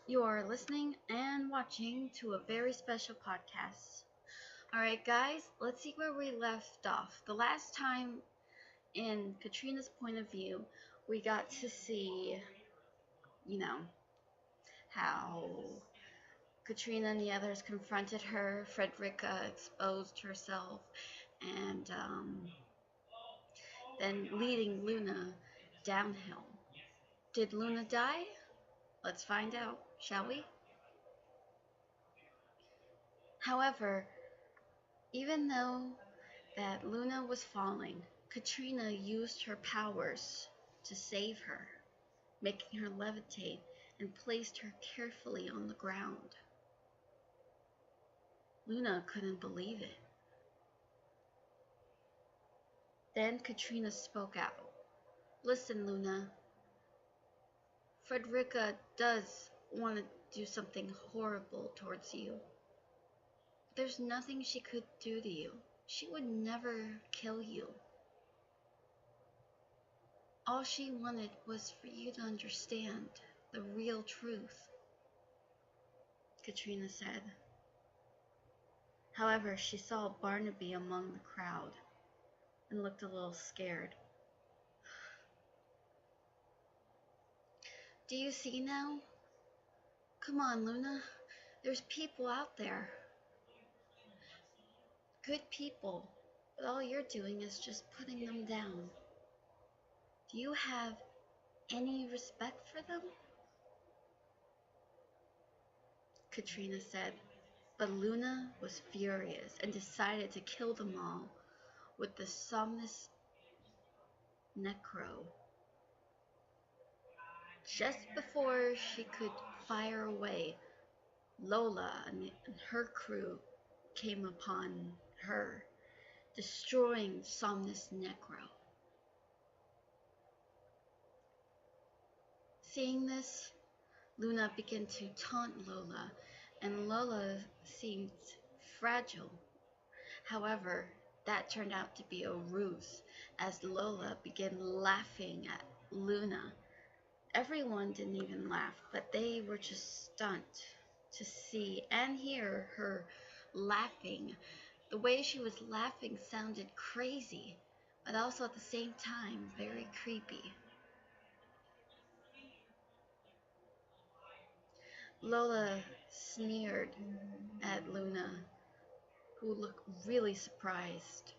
You are listening and watching to a very special podcast. Alright, guys, let's see where we left off. The last time, in Katrina's point of view, we got to see, you know, how Katrina and the others confronted her. Frederica exposed herself, and then leading Luna downhill. Did Luna die? Let's find out, shall we? However, even though that Luna was falling, Katrina used her powers to save her, making her levitate and placed her carefully on the ground. Luna couldn't believe it. Then Katrina spoke out. Listen, Luna, Frederica does want to do something horrible towards you. There's nothing she could do to you. She would never kill you. All she wanted was for you to understand the real truth, Katrina said. However, she saw Barnaby among the crowd and looked a little scared. Do you see now? Come on, Luna. There's people out there. Good people. But all you're doing is just putting them down. Do you have any respect for them? Katrina said. But Luna was furious and decided to kill them all with the Somnus Necro. Just before she could fire away, Lola and her crew came upon her, destroying Somnus Necro. Seeing this, Luna began to taunt Lola, and Lola seemed fragile. However, that turned out to be a ruse, as Lola began laughing at Luna. Everyone didn't even laugh, but they were just stunned to see and hear her laughing. The way she was laughing sounded crazy, but also at the same time very creepy. Lola sneered at Luna, who looked really surprised.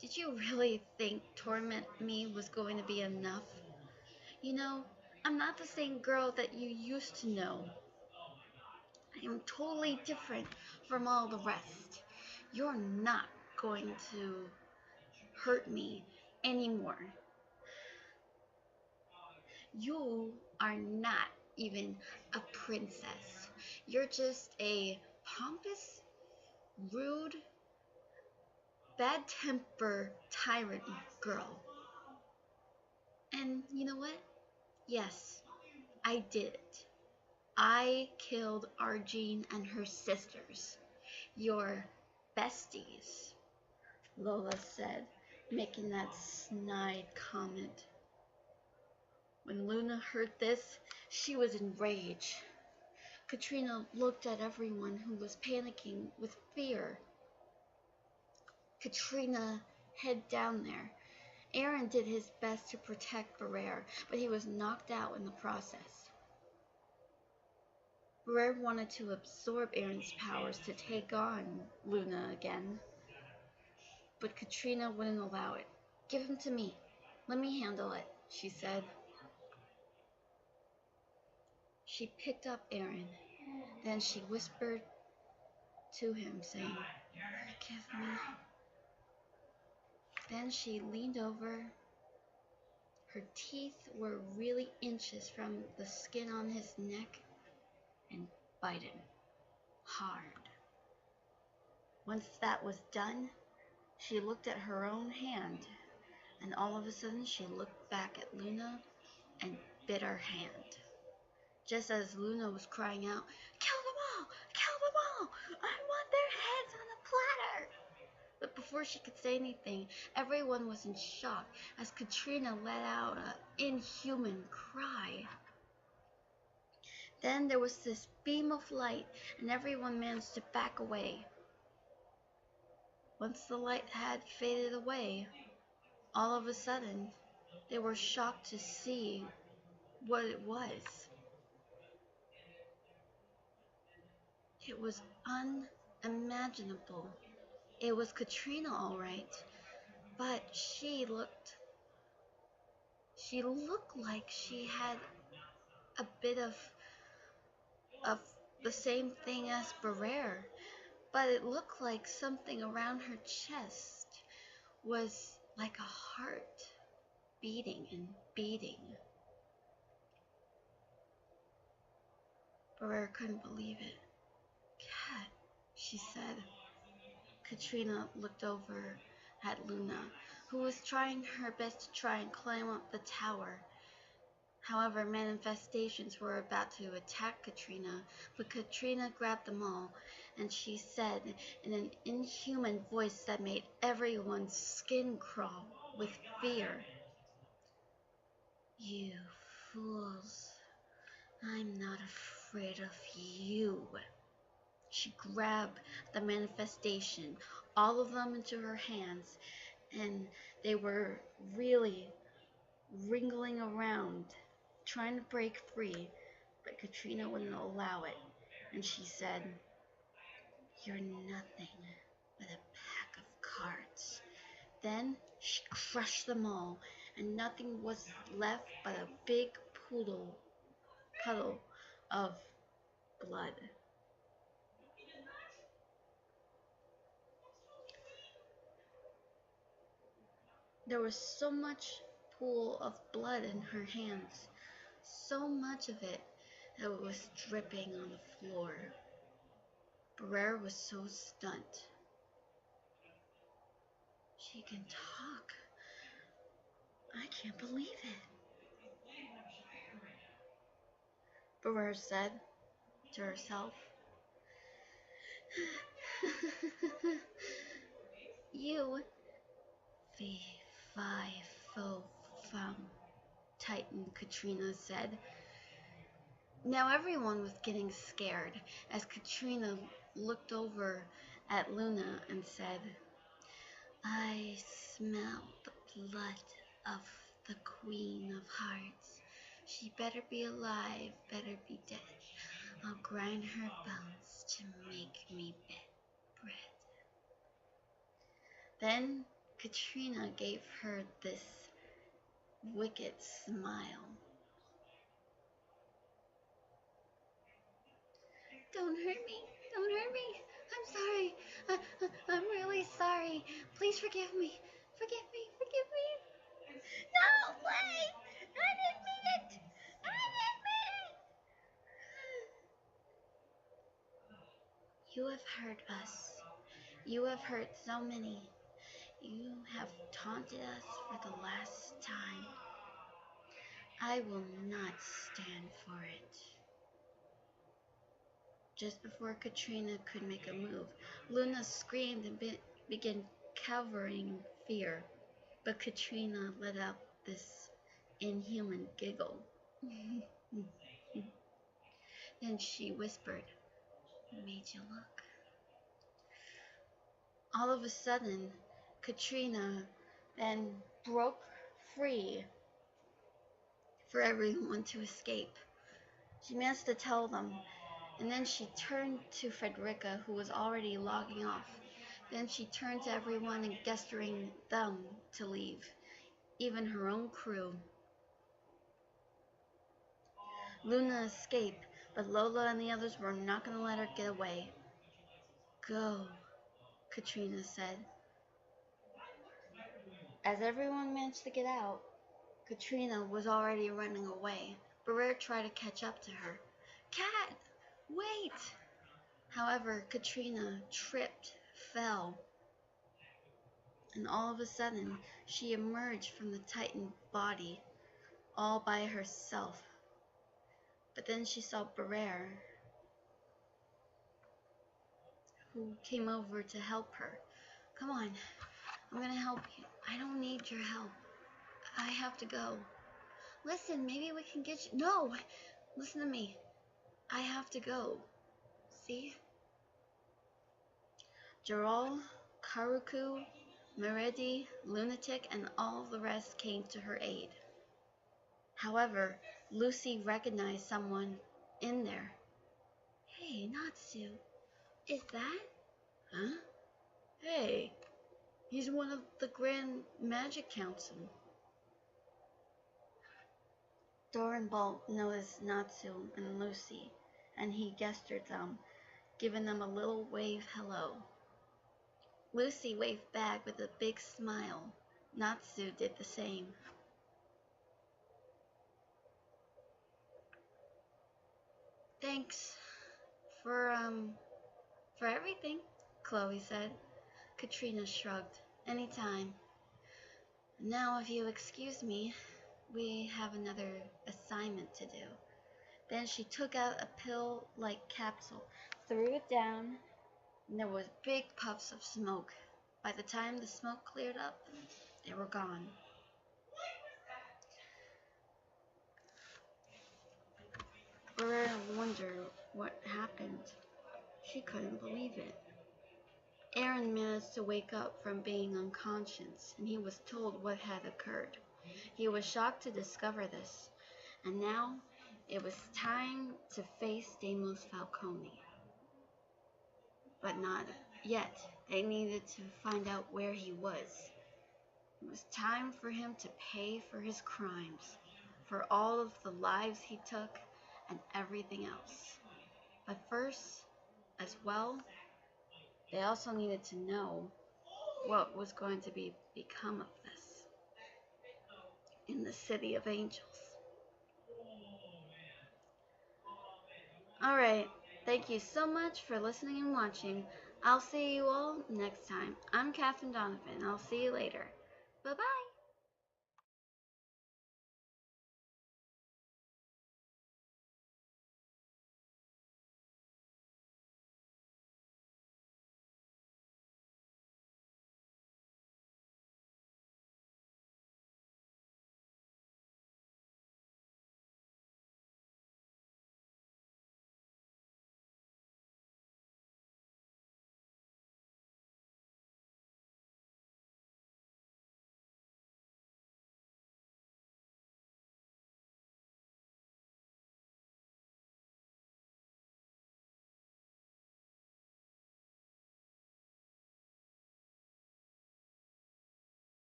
Did you really think torment me was going to be enough? You know, I'm not the same girl that you used to know. I am totally different from all the rest. You're not going to hurt me anymore. You are not even a princess. You're just a pompous, rude, bad temper tyrant girl. And you know what? Yes, I did it. I killed Arjine and her sisters, your besties, Lola said, making that snide comment. When Luna heard this, she was enraged. Katrina looked at everyone who was panicking with fear. Katrina, head down there. Aaron did his best to protect Barrere, but he was knocked out in the process. Barrere wanted to absorb Aaron's powers to take on Luna again, but Katrina wouldn't allow it. Give him to me. Let me handle it, she said. She picked up Aaron. Then she whispered to him, saying, Forgive me. Then she leaned over. Her teeth were really inches from the skin on his neck and bite him hard. Once that was done, she looked at her own hand, and all of a sudden she looked back at Luna and bit her hand. Just as Luna was crying out, Kill them all! Kill them all! I want their heads on a platter! But before she could say anything, everyone was in shock as Katrina let out an inhuman cry. Then there was this beam of light, and everyone managed to back away. Once the light had faded away, all of a sudden, they were shocked to see what it was. It was unimaginable. It was Katrina, all right, but she looked like she had a bit of the same thing as Barrere, but it looked like something around her chest was like a heart beating and beating. Barrere couldn't believe it. Cat, she said. Katrina looked over at Luna, who was trying her best to try and climb up the tower. However, manifestations were about to attack Katrina, but Katrina grabbed them all, and she said in an inhuman voice that made everyone's skin crawl with fear, "You fools, I'm not afraid of you." She grabbed the manifestation, all of them into her hands, and they were really wriggling around, trying to break free, but Katrina wouldn't allow it, and she said, "You're nothing but a pack of cards." Then she crushed them all, and nothing was left but a big puddle of blood. There was so much pool of blood in her hands, so much of it that it was dripping on the floor. Barrere was so stunned. "She can talk. I can't believe it," Barrere said to herself. "You, fee-fi-fo-fum," Titan Katrina said. Now everyone was getting scared as Katrina looked over at Luna and said, "I smell the blood of the Queen of Hearts. She better be alive, better be dead. I'll grind her bones to make me bread." Then Katrina gave her this wicked smile. "Don't hurt me, don't hurt me. I'm sorry. I'm really sorry. Please forgive me. Forgive me, forgive me." "No, wait! I didn't mean it! I didn't mean it!" "You have hurt us. You have hurt so many. You have taunted us for the last time. I will not stand for it." Just before Katrina could make a move, Luna screamed and began cowering fear, but Katrina let out this inhuman giggle. Then she whispered, "Made you look." All of a sudden, Katrina then broke free for everyone to escape. She managed to tell them, and then she turned to Frigga, who was already logging off. Then she turned to everyone and gesturing them to leave, even her own crew. Luna escaped, but Lola and the others were not going to let her get away. "Go," Katrina said. As everyone managed to get out, Katrina was already running away. Barrere tried to catch up to her. "Cat, wait!" However, Katrina tripped, fell, and all of a sudden, she emerged from the Titan body all by herself. But then she saw Barrere, who came over to help her. "Come on, I'm gonna help you. I don't need your help. I have to go." "Listen, maybe we can get you." "No, listen to me. I have to go. See? Gerald, Karuku, Meredi, Lunatic, and all the rest came to her aid. However, Lucy recognized someone in there. Hey, Natsu, is that? Huh? Hey, he's one of the Grand Magic Council. Dorenbolt noticed Natsu and Lucy, and he gestured them, giving them a little wave hello. Lucy waved back with a big smile. Natsu did the same. Thanks for everything, Chloe said. Katrina shrugged. Anytime. Now, if you excuse me, we have another assignment to do. Then she took out a pill-like capsule, threw it down, and there was big puffs of smoke. By the time the smoke cleared up, they were gone. Ferrer wondered what happened. She couldn't believe it. Aaron managed to wake up from being unconscious, and he was told what had occurred. He was shocked to discover this, and now it was time to face Deimos Falcone. But not yet. They needed to find out where he was. It was time for him to pay for his crimes, for all of the lives he took, and everything else. But first, as well, they also needed to know what was going to become of this in the City of Angels. Alright, thank you so much for listening and watching. I'll see you all next time. I'm Catherine Donovan. I'll see you later. Bye-bye.